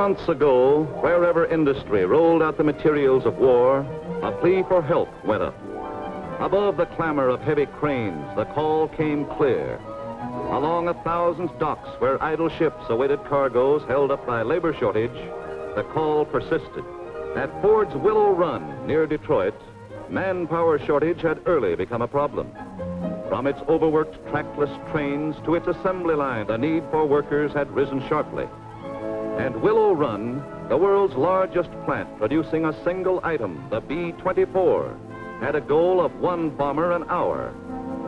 months ago, wherever industry rolled out the materials of war, a plea for help went up. Above the clamor of heavy cranes, the call came clear. Along 1,000 docks where idle ships awaited cargoes held up by labor shortage, the call persisted. At Ford's Willow Run near Detroit, manpower shortage had early become a problem. From its overworked trackless trains to its assembly line, the need for workers had risen sharply. And Willow Run, the world's largest plant producing a single item, the B-24, had a goal of 1 bomber an hour,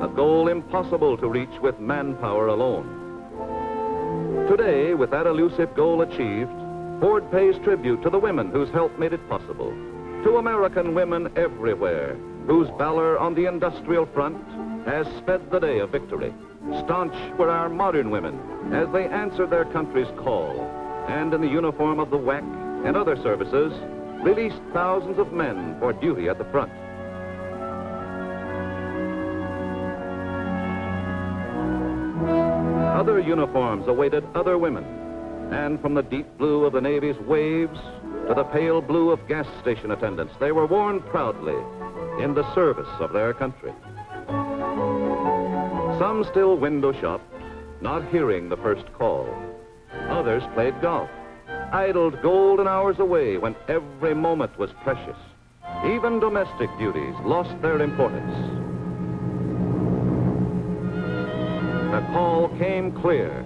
a goal impossible to reach with manpower alone. Today, with that elusive goal achieved, Ford pays tribute to the women whose help made it possible, to American women everywhere, whose valor on the industrial front has sped the day of victory. Staunch were our modern women as they answered their country's call, and in the uniform of the WAC and other services, released thousands of men for duty at the front. Other uniforms awaited other women, and from the deep blue of the Navy's waves to the pale blue of gas station attendants, they were worn proudly in the service of their country. Some still window shopped, not hearing the first call. Others played golf, idled golden hours away when every moment was precious. Even domestic duties lost their importance. The call came clear.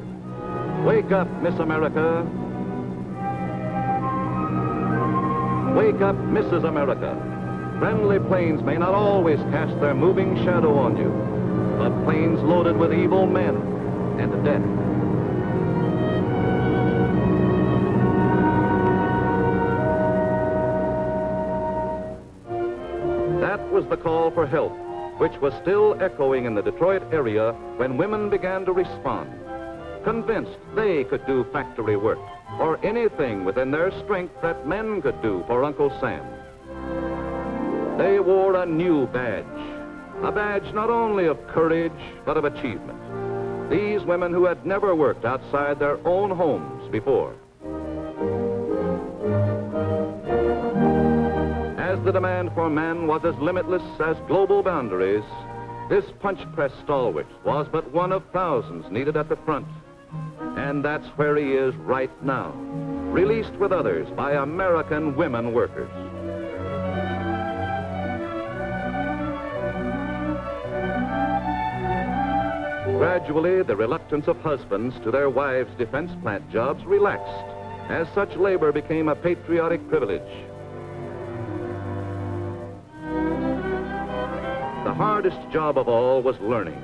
Wake up, Miss America. Wake up, Mrs. America. Friendly planes may not always cast their moving shadow on you, but planes loaded with evil men and death. That was the call for help, which was still echoing in the Detroit area when women began to respond, convinced they could do factory work or anything within their strength that men could do for Uncle Sam. They wore a new badge, a badge not only of courage, but of achievement. These women who had never worked outside their own homes before. As the demand for men was as limitless as global boundaries, this punch press stalwart was but one of thousands needed at the front. And that's where he is right now, released with others by American women workers. Gradually, the reluctance of husbands to their wives' defense plant jobs relaxed, as such labor became a patriotic privilege. The hardest job of all was learning,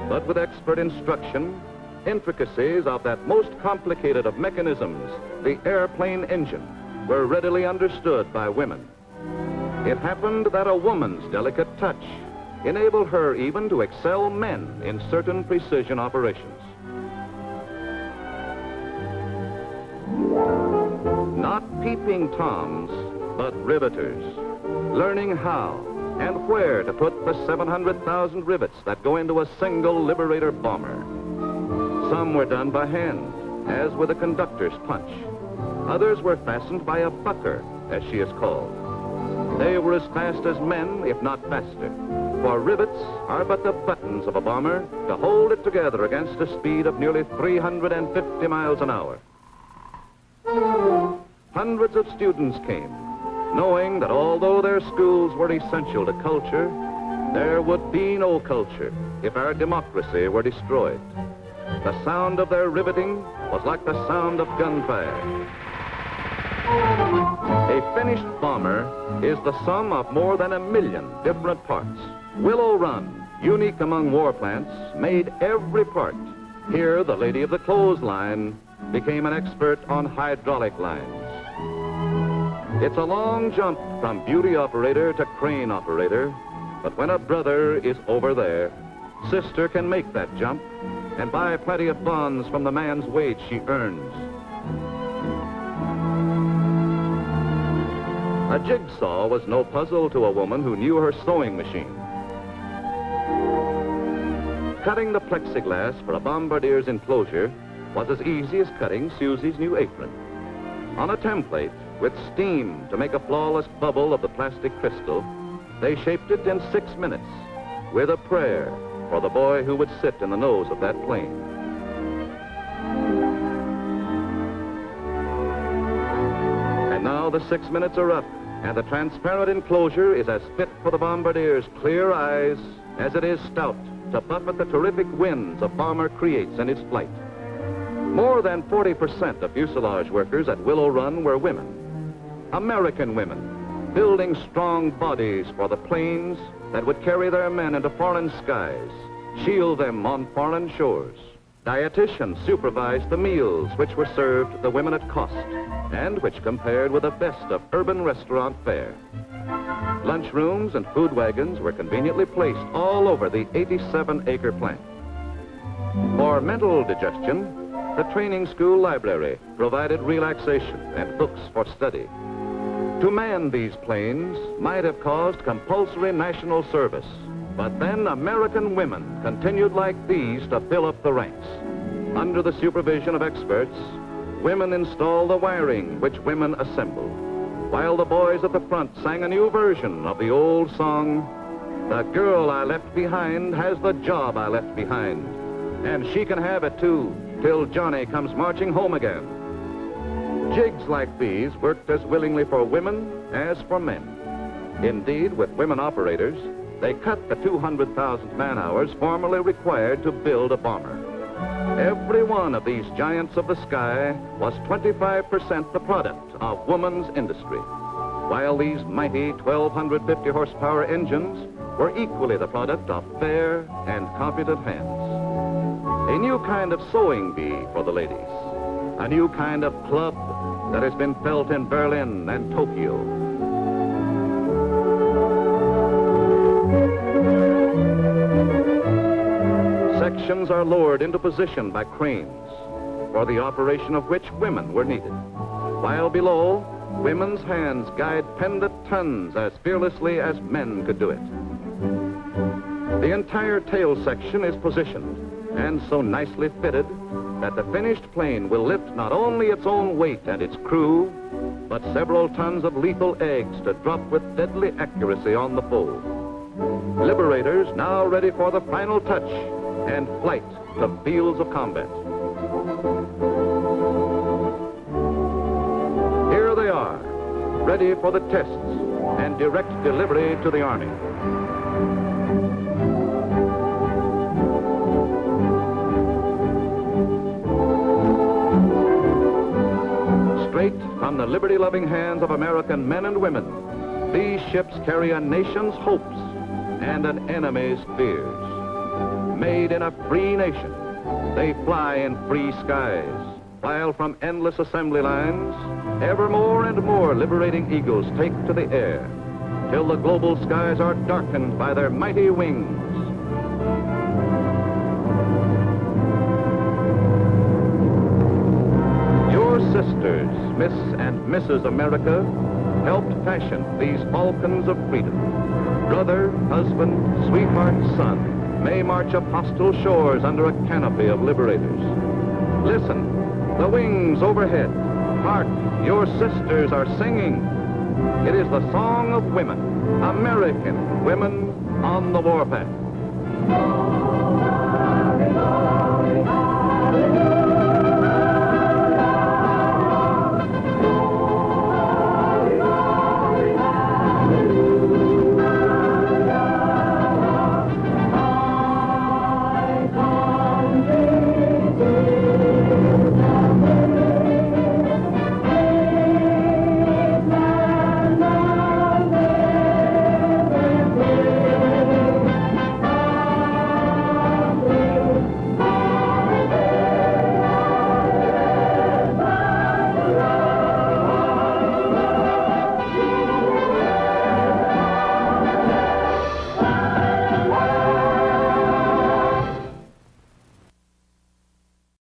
but with expert instruction, intricacies of that most complicated of mechanisms, the airplane engine, were readily understood by women. It happened that a woman's delicate touch enabled her even to excel men in certain precision operations. Not peeping Toms, but riveters, learning how and where to put the 700,000 rivets that go into a single Liberator bomber. Some were done by hand, as with a conductor's punch. Others were fastened by a bucker, as she is called. They were as fast as men, if not faster, for rivets are but the buttons of a bomber to hold it together against a speed of nearly 350 miles an hour. Hundreds of students came, knowing that although their schools were essential to culture, there would be no culture if our democracy were destroyed. The sound of their riveting was like the sound of gunfire. A finished bomber is the sum of more than 1 million different parts. Willow Run, unique among war plants, made every part. Here, the lady of the clothesline became an expert on hydraulic lines. It's a long jump from beauty operator to crane operator, but when a brother is over there, sister can make that jump and buy plenty of bonds from the man's wage she earns. A jigsaw was no puzzle to a woman who knew her sewing machine. Cutting the plexiglass for a bombardier's enclosure was as easy as cutting Susie's new apron. On a template with steam to make a flawless bubble of the plastic crystal, they shaped it in 6 minutes with a prayer for the boy who would sit in the nose of that plane. And now the 6 minutes are up, and the transparent enclosure is as fit for the bombardier's clear eyes as it is stout to buffet the terrific winds a bomber creates in its flight. More than 40% of fuselage workers at Willow Run were women, American women, building strong bodies for the planes that would carry their men into foreign skies, shield them on foreign shores. Dietitians supervised the meals which were served the women at cost and which compared with the best of urban restaurant fare. Lunchrooms and food wagons were conveniently placed all over the 87-acre plant. For mental digestion, the training school library provided relaxation and books for study. To man these planes might have caused compulsory national service, but then American women continued like these to fill up the ranks. Under the supervision of experts, women installed the wiring which women assembled, while the boys at the front sang a new version of the old song, "The girl I left behind has the job I left behind, and she can have it too, till Johnny comes marching home again." Jigs like these worked as willingly for women as for men. Indeed, with women operators, they cut the 200,000 man-hours formerly required to build a bomber. Every one of these giants of the sky was 25% the product of woman's industry, while these mighty 1,250 horsepower engines were equally the product of fair and competent hands. A new kind of sewing bee for the ladies, a new kind of club that has been felt in Berlin and Tokyo. Sections are lowered into position by cranes, for the operation of which women were needed, while below, women's hands guide pendant tons as fearlessly as men could do it. The entire tail section is positioned and so nicely fitted that the finished plane will lift not only its own weight and its crew, but several tons of lethal eggs to drop with deadly accuracy on the foe. Liberators now ready for the final touch and flight to fields of combat. Here they are, ready for the tests and direct delivery to the Army. Straight from the liberty-loving hands of American men and women, these ships carry a nation's hopes and an enemy's fears. Made in a free nation, they fly in free skies, while from endless assembly lines, ever more and more liberating eagles take to the air, till the global skies are darkened by their mighty wings. Your sisters, Miss and Mrs. America, helped fashion these falcons of freedom. Brother, husband, sweetheart, son, may march up hostile shores under a canopy of liberators. Listen, the wings overhead. Hark, your sisters are singing. It is the song of women, American women on the warpath.